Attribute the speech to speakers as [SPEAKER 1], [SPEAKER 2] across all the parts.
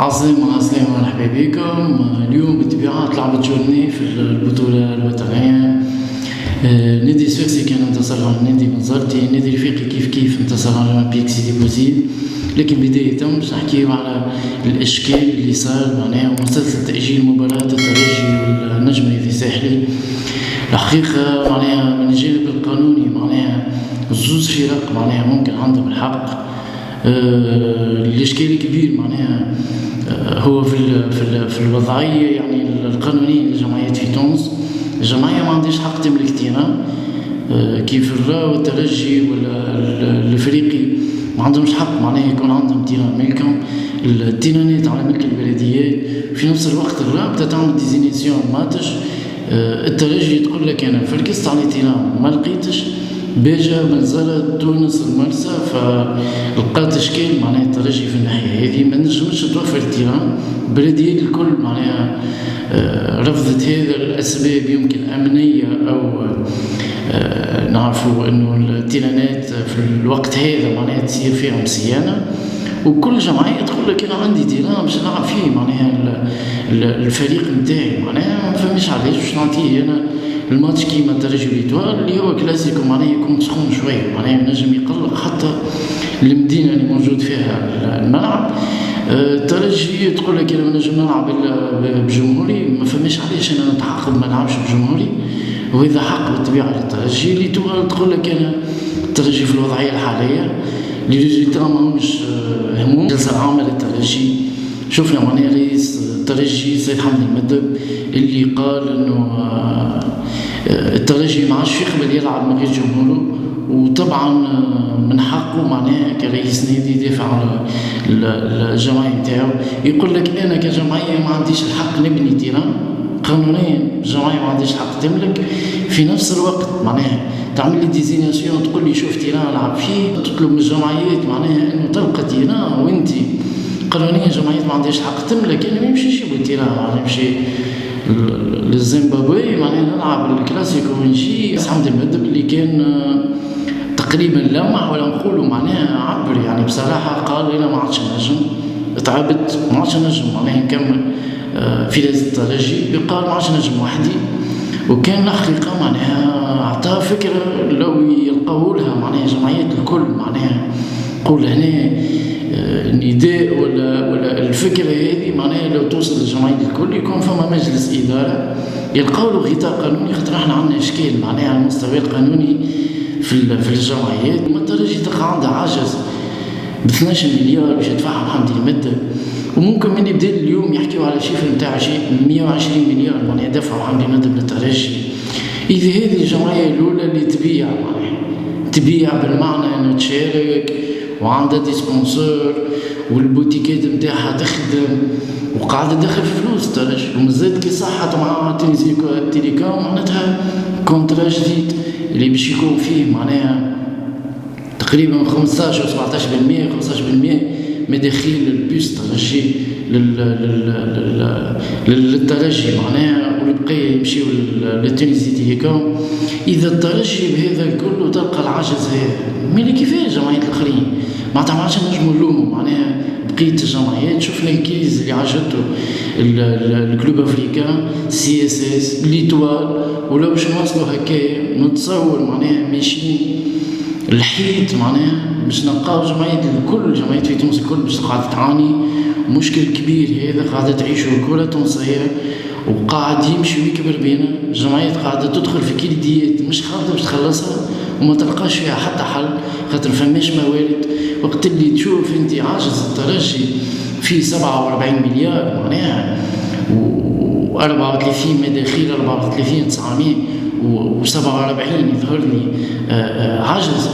[SPEAKER 1] عظيم مرحبا بكم. اليوم بالطبيعة تلعبت جورني في البطولة الوطنية. نادي سفيكسي كان انتصر على نادي بنزرتي، نادي رفيقي كيف انتصر على اولمبيك سيدي بوزيد. لكن بداية باش نحكيو على الاشكال اللي صار معناها مسلسل تأجيل مباراة الترجي والنجم الساحلي. الحقيقة معناها من الجانب القانوني معناها زوز فرق معناها ممكن عندهم الحق. الاشكال الكبير معناها هو في الوضعيه يعني القانونيه للجمعيات في تونس. الجمعيه ما عندهاش حق تملك تيران كيف الرا والترجي والفريقي ما عندهمش حق معناها يكون عندهم تيران ملكهم. التيرانات على ملك البلديات. في نفس الوقت الرابطه تعمل ديزينيسيون ماتش. الترجي تقول لك انا فركست على تيران ما لقيتش بيجا بنزرت تونس المرسى، فلقات اشكال معناها الترجي في الناحيه هذه ما نجمش توفر التيران. البلديات الكل معناها رفضت هذا الاسباب يمكن امنيه او نعرفوا انه التيرانات في الوقت هذا معناها تصير فيهم صيانه. وكل جمعيه تقول لك انا عندي تيران باش نلعب فيه معناها الفريق نتاعي معناها ما فهمش علاش باش نعطيه انا الماتش كيما الترجي ليتوال اللي هو كلاسيكو معناها يكون سخون شويه معناها ينجم يقلق حتى المدينه اللي موجود فيها الملعب. الترجي تقول لك انا نجم نلعب بجمهوري ما فهمش علاش انا نتعاقد ما نلعبش بجمهوري، وهذا حق بالطبيعه للترجي. ليتوال تقول لك انا الترجي في الوضعيه الحاليه لي ريزولتا ماهمش هموم. جلسه عامه للترجي شفنا معناها رئيس الترجي سيد حمدي المدب اللي قال انه الترجي ما عادش يقبل يلعب من غير جمهوره، وطبعا من حقه معناها كرئيس نادي يدافع على الجمعيه نتاعو. يقول لك انا كجمعيه ما عنديش الحق نبني تيران قانونيا، الجمعيه ما عنديش حق تملك. في نفس الوقت معناها تعمل لي ديزيناسيون تقول لي شوف تيران العب فيه، تطلب من الجمعيات معناها انه تلقى تيران وانت قانونيا الجمعيات ما عندهاش حق تملك. يعني ما يمشي يجيبوا تيران معناها يمشي للزيمبابوي معناها نلعب الكلاسيكو ونجي حمدي المدب اللي كان تقريبا لمح ولا نقولوا معناها عبر يعني بصراحه قال انا ما عادش نجم تعبت ما عادش نجم معناها نكمل في لازم الترجي. قال ما عادش نجم وحدي، وكان الحقيقه معناها عطاه فكره لو يلقاو لها معناها جمعيات الكل معناها قول هنا نداء ولا الفكره هذه معناها لو توصل للجمعيات الكل يكون فما مجلس اداره يلقاو له غطاء قانوني. خاطر احنا عندنا اشكال معناها على المستوى القانوني في الجمعيات. ما الترجي تلقى عندها عجز ب 12 مليار باش يدفعهم حمدي المدب، وممكن من يبدا اليوم يحكيوا على شيء نتاع 120 مليار معناها دفعوا حمدي المدب للترجي. اذا هذه الجمعيه الاولى اللي تبيع معناها تبيع بالمعنى انه تشارك وعندها دي سبونسور والبوتيكات نتاعها تخدم وقاعده تدخل في فلوس الترجي، ومازالت كي صحت مع تيليكوم معناتها كونترا جديد اللي باش يكون فيه معناها تقريبا 15 و 17% مداخيل البوس ترجي للترجي معناها، والبقيه يمشيو للتونسي تيليكوم. اذا الترجي بهذا الكل تلقى العجز هذا ملي كيفاش جمعيات الاخرين معناتها ما عادش نجموا نلوموا معناها بقيه الجمعيات. شفنا الكيز اللي عجبته الكلوب افريكان سي اس اس ليتوال، ولو باش نوصلوا هكايا نتصور معناها ماشيين الحيط معناها باش نلقاو جمعيات الكل جمعيات في تونس الكل باش قاعده تعاني مشكل كبير هذا قاعده تعيشه الكره التونسيه وقاعد يمشي ويكبر بينا. الجمعيات قاعده تدخل في كيديات مش قاعده باش تخلصها وما تلقاش فيها حتى حل خاطر فماش موارد. وقت اللي تشوف انت عاجز الترجي في 47 مليار معناها و34 مداخيل 34 900 و47 يظهر لي عجز،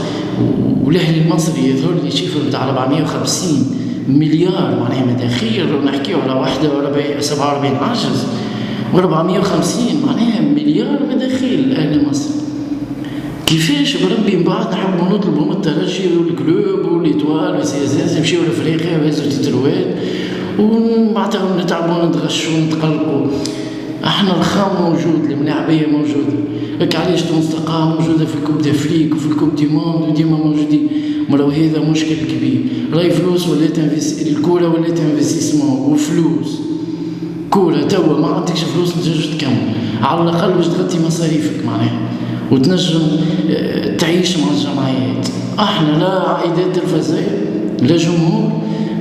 [SPEAKER 1] والاهلي المصري يظهر لي شيفر بتاع 450 مليار معناها مداخيل، ونحكيو على 47 عجز و450 معناها مليار مداخيل الاهلي المصري. كيفاش بربي من بعد نحبوا نطلبوا من الترجي والكلوب والإيطوال والسياسات يمشيو لافريقيا ويهزوا تتروات ومعناتها نتعبوا نتغشوا ونتقلقوا. احنا الخام موجود، الملاعبيه موجوده، لك علاش تونس تلقاها موجوده في الكوب دافريك وفي الكوب دي موند وديما موجودين. راهو هذا مشكل كبير. راهي فلوس ولات الكورة ولات انفستيسمون وفلوس. كورة توا ما عندكش فلوس تنجم تكمل، على الأقل باش تغطي مصاريفك معناها وتنجم تعيش مع الجمعيات. احنا لا عائدات تلفزية لا جمهور،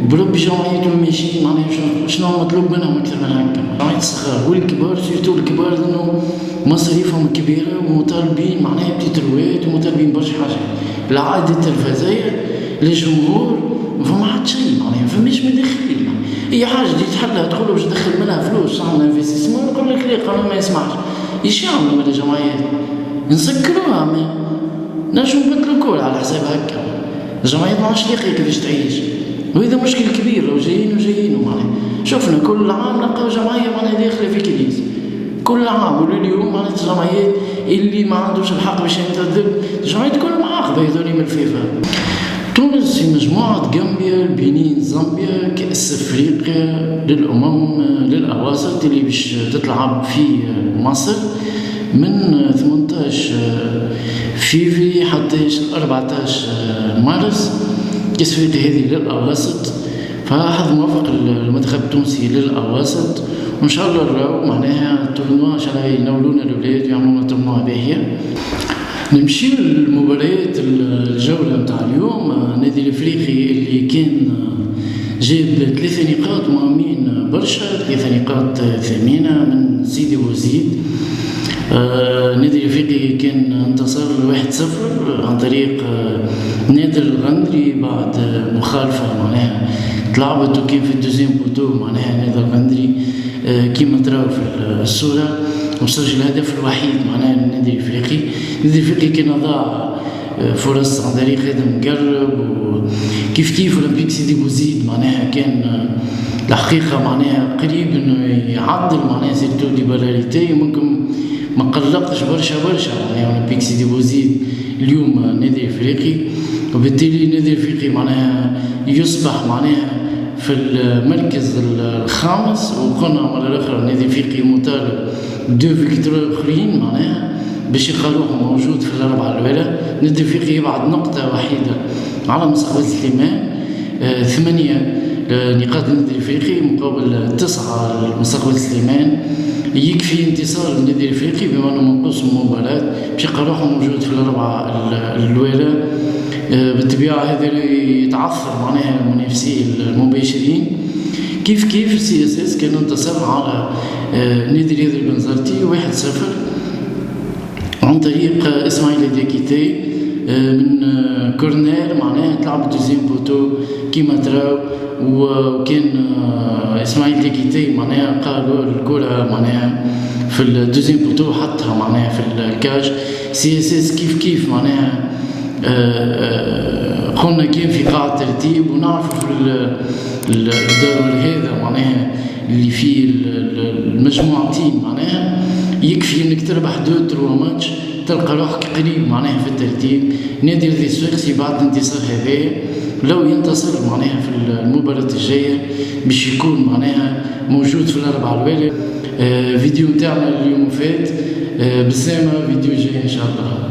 [SPEAKER 1] بربي جمعيات ماشيين معناها شنو مطلوب منهم أكثر من هكا. جمعية الصغار والكبار سيرتو الكبار لأنه مصاريفهم كبيرة ومطالبين معناها بتتروات ومطالبين برشا حاجات. العائدات التلفزية للجمهور فما حد شيء معناها فماش مدخلين. هي حاجة دي تحلها تقول باش تدخل منها فلوس تعمل انفستيسمون يقول لك لا قانون ما يسمحش. ايش يعملوا من الجمعيات؟ نسكروها ما نجمو نبدلو كل على حساب هكا. الجمعيات ما عادش لاقية كيفاش تعيش وهذا مشكل كبير. وجايين معناها شفنا كل عام نلقاو جمعية معناها داخلة في كريز كل عام. واليوم معناها الجمعيات اللي ما عندوش الحق باش ينتدب الجمعيات كلهم معاقبة هذولي من الفيفا. تونس في مجموعة غامبيا البنين زامبيا كأس افريقيا للأمم للأواسط اللي باش تتلعب في مصر من 18 فيفري حتى 14 مارس. كأس افريقيا هذه للأواسط فحظ موافق المنتخب التونسي للأواسط وإن شاء الله نراو معناها التورنوا إن شاء الله ينولونا الولاد ويعملونا تورنوا باهية. نمشيو للمباريات الجولة متاع اليوم. النادي الافريقي اللي كان جاب 3 نقاط مهمين برشا، 3 نقاط ثمينة من سيدي بوزيد. النادي الافريقي كان انتصر 1-0 عن طريق نادر الغندري بعد مخالفة معناها تلعبت وكان في الدوزيام بوتو معناها نادر الغندري كيما تراو في الصورة وسجل الهدف الوحيد معناها للنادي الافريقي. النادي الافريقي كان ضاع فرص عن طريق خادم مقرب وكيف اولمبيك سيدي بوزيد معناها كان الحقيقة معناها قريب انه يعدل معناها سيرتو دي بالاريتي ممكن ما قلقش برشا معناها اولمبيك سيدي بوزيد اليوم النادي الافريقي. وبالتالي النادي الافريقي معناها يصبح معناها في المركز الخامس. وقلنا مرة أخرى النادي الافريقي مطالب 2 فيكتور اخرين معناها باش يبقى روحه موجود في الأربعة الأولى. النادي الافريقي يبعد نقطة وحيدة على مستقبل سليمان. 8 نقاط النادي الافريقي مقابل 9 لمستقبل سليمان. يكفي انتصار النادي الافريقي بما انه منقوص من المباراة باش يبقى روحه موجود في الأربعة الأولى. بالطبيعة هذا يتعثر معناها المنافسين المباشرين. كيف السي اس اس كان انتصر على نادي رياضي البنزرتي 1-0 عن طريق اسماعيل دياكيتي من كورنير معناها تلعب دوزيام بوتو كيما تراو. وكان اسماعيل دياكيتي معناها قالوا الكرة معناها في الدوزيام بوتو حطها معناها في الكاج. سي اس اس كيف معناها قلنا كان في قاع الترتيب ونعرف في الدور هذا معناها اللي فيه المجموعتين معناها يكفي انك تربح 2-3 ماتش تلقى روحك قريب معناها في الترتيب. نادي الريسويكسي بعد الانتصار هذا لو ينتصر معناها في المباراة الجاية باش يكون معناها موجود في الأربعة الأولى. فيديو متاعنا اليوم فات بسامة فيديو جاي إن شاء الله.